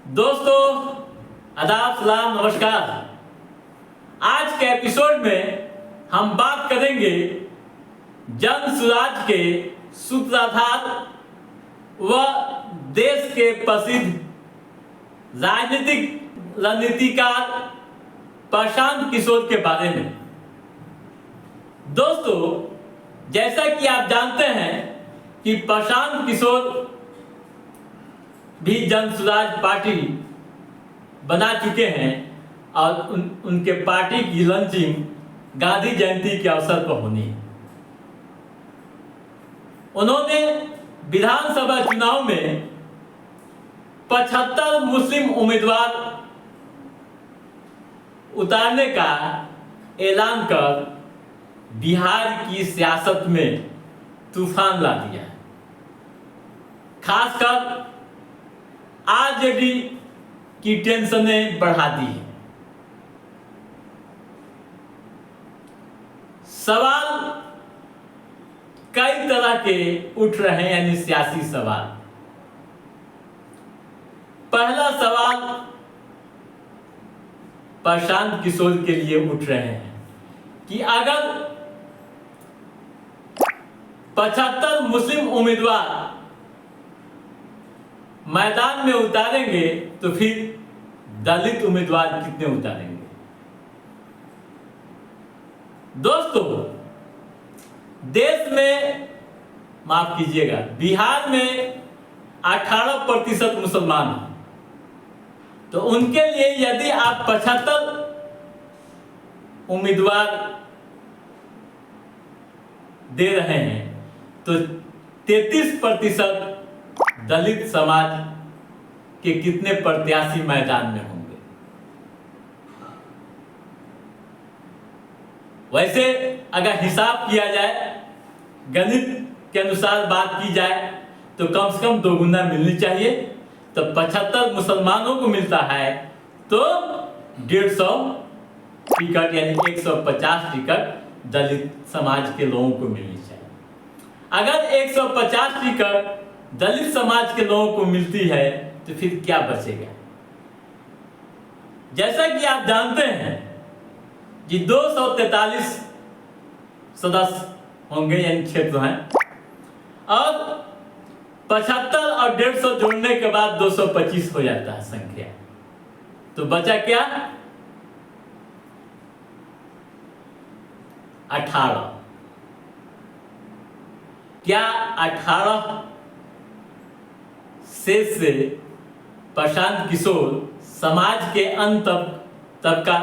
दोस्तों, आदाब, सलाम, नमस्कार। आज के एपिसोड में हम बात करेंगे जन सुराज के सूत्रधार व देश के प्रसिद्ध राजनीतिक रणनीतिकार प्रशांत किशोर के बारे में। दोस्तों, जैसा कि आप जानते हैं कि प्रशांत किशोर भी जन सुराज पार्टी बना चुके हैं और उनके पार्टी की लॉन्चिंग गांधी जयंती के अवसर पर होनी है। उन्होंने विधानसभा चुनाव में 75 मुस्लिम उम्मीदवार उतारने का ऐलान कर बिहार की सियासत में तूफान ला दिया है। खासकर आरजेडी की टेंशनें बढ़ा दी है। सवाल कई तरह के उठ रहे हैं, यानी सियासी सवाल। पहला सवाल प्रशांत किशोर के लिए उठ रहे हैं कि अगर 75 मुस्लिम उम्मीदवार मैदान में उतारेंगे तो फिर दलित उम्मीदवार कितने उतारेंगे? दोस्तों, देश में, माफ कीजिएगा, बिहार में 18% मुसलमान हैं। तो उनके लिए यदि आप 75 उम्मीदवार दे रहे हैं तो 33% दलित समाज के कितने प्रत्याशी मैदान में होंगे? वैसे अगर हिसाब किया जाए, गणित के अनुसार बात की जाए तो कम से कम दोगुना मिलनी चाहिए। तो 75 मुसलमानों को मिलता है तो 150 टिकट यानी 150 टिकट दलित समाज के लोगों को मिलनी चाहिए। अगर 150 टिकट दलित समाज के लोगों को मिलती है तो फिर क्या बचेगा? जैसा कि आप जानते हैं कि 243 सदस्य होंगे, यानी क्षेत्र हैं, और 75 और 150 जोड़ने के बाद 225 हो जाता है संख्या। तो बचा क्या? 18। क्या 18 से प्रशांत किशोर समाज के अन्य तबका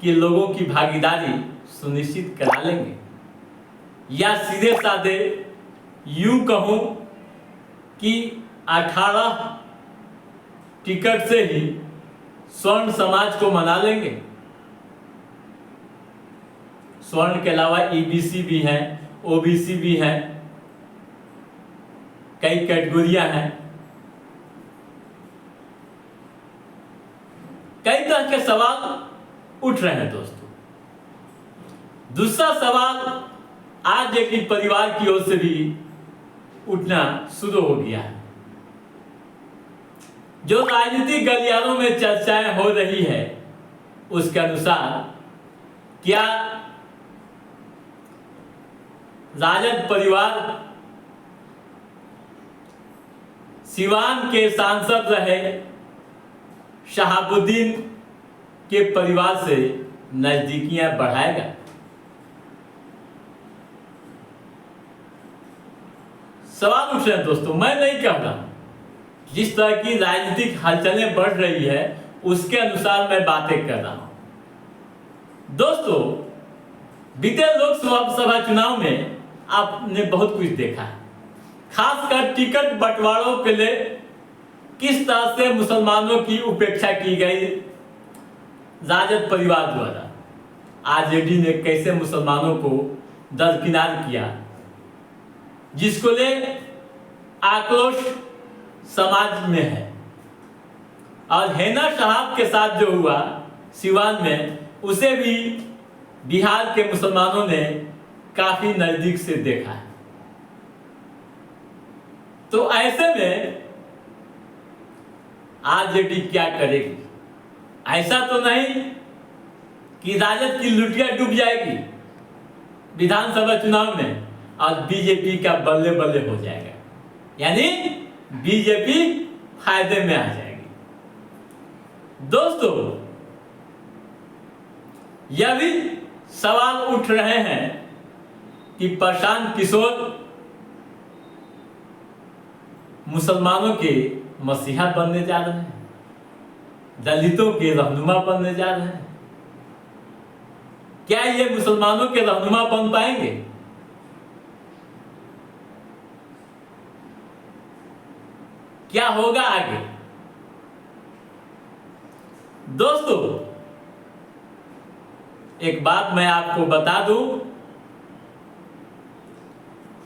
के लोगों की भागीदारी सुनिश्चित करा लेंगे? या सीधे साधे यूं कहूं कि 18 टिकट से ही स्वर्ण समाज को मना लेंगे? स्वर्ण के अलावा ईबीसी भी हैं, ओबीसी भी हैं, कई कैटेगरियां हैं। कई तरह के सवाल उठ रहे हैं। दोस्तों, दूसरा सवाल आरजेडी परिवार की ओर से भी उठना शुरू हो गया है। जो राजनीतिक गलियारों में चर्चाएं हो रही है उसके अनुसार क्या राजद परिवार सिवान के सांसद रहे शहाबुद्दीन के परिवार से नजदीकियां बढ़ाएगा? सवाल उठ रहे हैं। दोस्तों, मैं नहीं कह रहा, जिस तरह की राजनीतिक हलचलें बढ़ रही है उसके अनुसार मैं बातें कर रहा हूं। दोस्तों, बीते लोकसभा चुनाव में आपने बहुत कुछ देखा है। खासकर टिकट बंटवारों के लिए किस तरह से मुसलमानों की उपेक्षा की गई राजद परिवार द्वारा। आरजेडी ने कैसे मुसलमानों को दरकिनार किया, जिसको ले आक्रोश समाज में है। और हैना साहब के साथ जो हुआ सिवान में, उसे भी बिहार के मुसलमानों ने काफी नजदीक से देखा है। तो ऐसे में आरजेडी क्या करेगी। ऐसा तो नहीं कि राजद की लुटिया डूब जाएगी विधानसभा चुनाव में और बीजेपी का बल्ले बल्ले हो जाएगा, यानी बीजेपी फायदे में आ जाएगी। दोस्तों, यह भी सवाल उठ रहे हैं कि प्रशांत किशोर मुसलमानों के मसीहा बनने जा रहे हैं, दलितों के रहनुमा बनने जा रहे हैं। क्या ये मुसलमानों के रहनुमा बन पाएंगे? क्या होगा आगे? दोस्तों, एक बात मैं आपको बता दूं,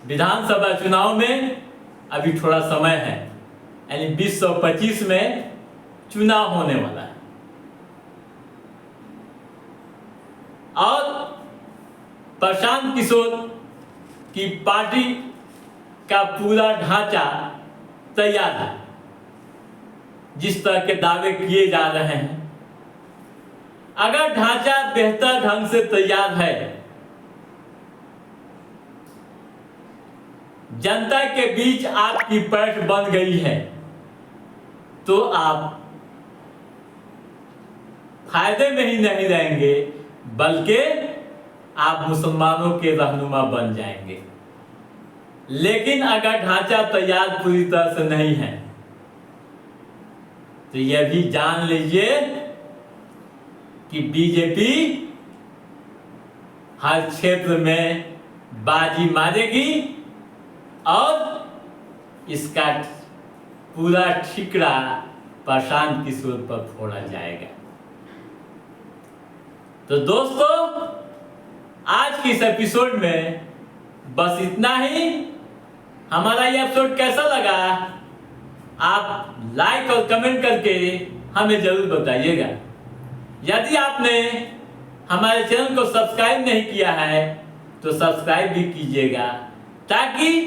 विधानसभा चुनाव में अभी थोड़ा समय है, यानी 2025 में चुनाव होने वाला है और प्रशांत किशोर की पार्टी का पूरा ढांचा तैयार है। जिस तरह के दावे किए जा रहे हैं, अगर ढांचा बेहतर ढंग से तैयार है, जनता के बीच आपकी पैठ बन गई है, तो आप फायदे में ही नहीं रहेंगे बल्कि आप मुसलमानों के रहनुमा बन जाएंगे। लेकिन अगर ढांचा तैयार पूरी तरह से नहीं है तो यह भी जान लीजिए कि बीजेपी हर क्षेत्र में बाजी मारेगी और इसका पूरा ठिकरा प्रशांत किशोर पर फोड़ा जाएगा। तो दोस्तों, आज की इस एपिसोड में बस इतना ही। हमारा ये एपिसोड कैसा लगा आप लाइक और कमेंट करके हमें जरूर बताइएगा। यदि आपने हमारे चैनल को सब्सक्राइब नहीं किया है तो सब्सक्राइब भी कीजिएगा, ताकि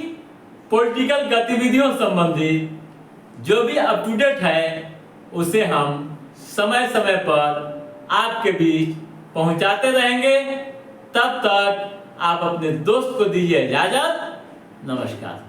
पॉलिटिकल गतिविधियों संबंधित जो भी अप टू डेट है उसे हम समय समय पर आपके बीच पहुंचाते रहेंगे। तब तक आप अपने दोस्त को दीजिए इजाजत। नमस्कार।